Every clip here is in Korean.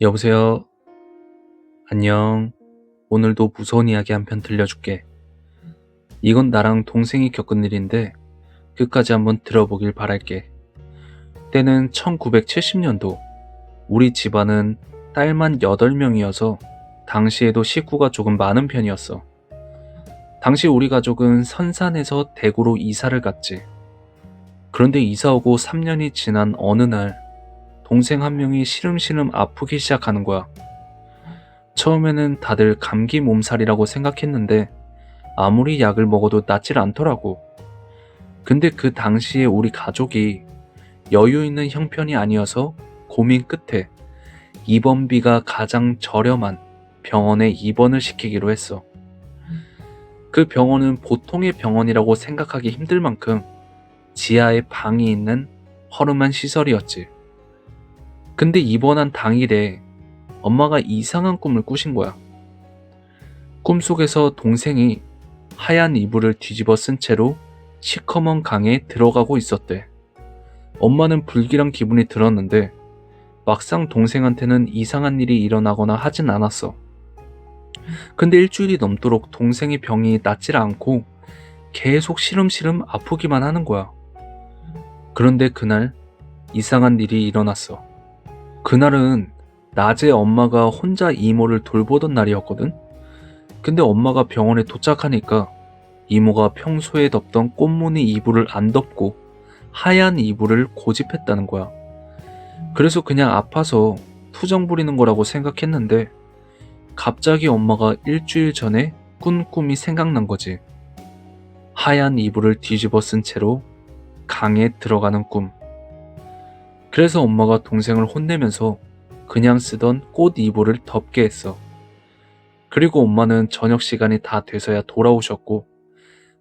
여보세요? 안녕. 오늘도 무서운 이야기 한 편 들려줄게. 이건 나랑 동생이 겪은 일인데 끝까지 한번 들어보길 바랄게. 때는 1970년도. 우리 집안은 딸만 8명이어서 당시에도 식구가 조금 많은 편이었어. 당시 우리 가족은 선산에서 대구로 이사를 갔지. 그런데 이사 오고 3년이 지난 어느 날 동생 한 명이 시름시름 아프기 시작하는 거야. 처음에는 다들 감기 몸살이라고 생각했는데 아무리 약을 먹어도 낫질 않더라고. 근데 그 당시에 우리 가족이 여유 있는 형편이 아니어서 고민 끝에 입원비가 가장 저렴한 병원에 입원을 시키기로 했어. 그 병원은 보통의 병원이라고 생각하기 힘들 만큼 지하에 방이 있는 허름한 시설이었지. 근데 입원한 당일에 엄마가 이상한 꿈을 꾸신 거야. 꿈속에서 동생이 하얀 이불을 뒤집어 쓴 채로 시커먼 강에 들어가고 있었대. 엄마는 불길한 기분이 들었는데 막상 동생한테는 이상한 일이 일어나거나 하진 않았어. 근데 일주일이 넘도록 동생의 병이 낫질 않고 계속 시름시름 아프기만 하는 거야. 그런데 그날 이상한 일이 일어났어. 그날은 낮에 엄마가 혼자 이모를 돌보던 날이었거든? 근데 엄마가 병원에 도착하니까 이모가 평소에 덮던 꽃무늬 이불을 안 덮고 하얀 이불을 고집했다는 거야. 그래서 그냥 아파서 투정 부리는 거라고 생각했는데 갑자기 엄마가 일주일 전에 꾼 꿈이 생각난 거지. 하얀 이불을 뒤집어 쓴 채로 강에 들어가는 꿈. 그래서 엄마가 동생을 혼내면서 그냥 쓰던 꽃 이불을 덮게 했어. 그리고 엄마는 저녁 시간이 다 돼서야 돌아오셨고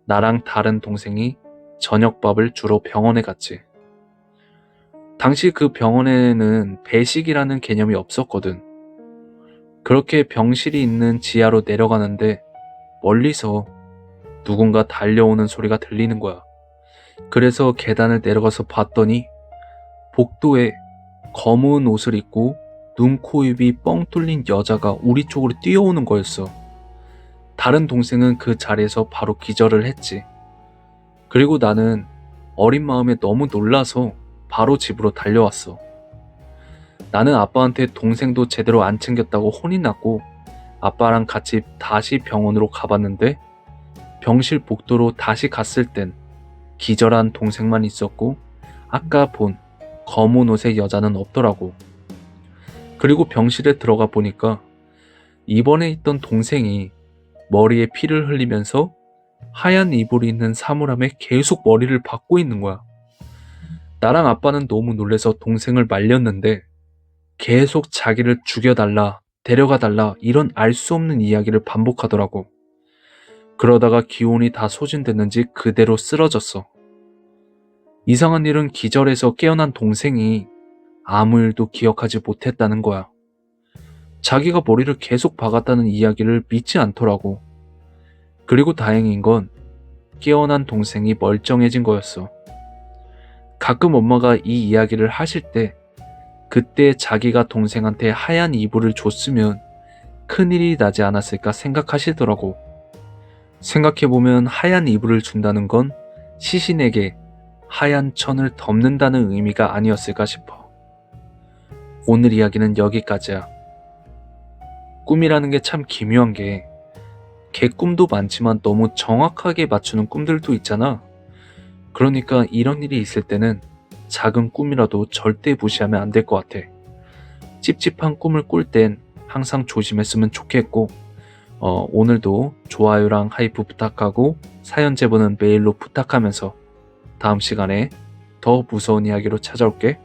나랑 다른 동생이 저녁밥을 주러 병원에 갔지. 당시 그 병원에는 배식이라는 개념이 없었거든. 그렇게 병실이 있는 지하로 내려가는데 멀리서 누군가 달려오는 소리가 들리는 거야. 그래서 계단을 내려가서 봤더니 복도에 검은 옷을 입고 눈, 코, 입이 뻥 뚫린 여자가 우리 쪽으로 뛰어오는 거였어. 다른 동생은 그 자리에서 바로 기절을 했지. 그리고 나는 어린 마음에 너무 놀라서 바로 집으로 달려왔어. 나는 아빠한테 동생도 제대로 안 챙겼다고 혼이 났고 아빠랑 같이 다시 병원으로 가봤는데 병실 복도로 다시 갔을 땐 기절한 동생만 있었고 아까 본 검은 옷의 여자는 없더라고. 그리고 병실에 들어가 보니까 입원해 있던 동생이 머리에 피를 흘리면서 하얀 이불이 있는 사물함에 계속 머리를 박고 있는 거야. 나랑 아빠는 너무 놀라서 동생을 말렸는데 계속 자기를 죽여달라, 데려가달라 이런 알 수 없는 이야기를 반복하더라고. 그러다가 기운이 다 소진됐는지 그대로 쓰러졌어. 이상한 일은 기절해서 깨어난 동생이 아무 일도 기억하지 못했다는 거야. 자기가 머리를 계속 박았다는 이야기를 믿지 않더라고. 그리고 다행인 건 깨어난 동생이 멀쩡해진 거였어. 가끔 엄마가 이 이야기를 하실 때 그때 자기가 동생한테 하얀 이불을 줬으면 큰일이 나지 않았을까 생각하시더라고. 생각해보면 하얀 이불을 준다는 건 시신에게 하얀 천을 덮는다는 의미가 아니었을까 싶어. 오늘 이야기는 여기까지야. 꿈이라는 게 참 기묘한 게 개꿈도 많지만 너무 정확하게 맞추는 꿈들도 있잖아. 그러니까 이런 일이 있을 때는 작은 꿈이라도 절대 무시하면 안 될 것 같아. 찝찝한 꿈을 꿀 땐 항상 조심했으면 좋겠고 오늘도 좋아요랑 하이프 부탁하고 사연 제보는 메일로 부탁하면서 다음 시간에 더 무서운 이야기로 찾아올게.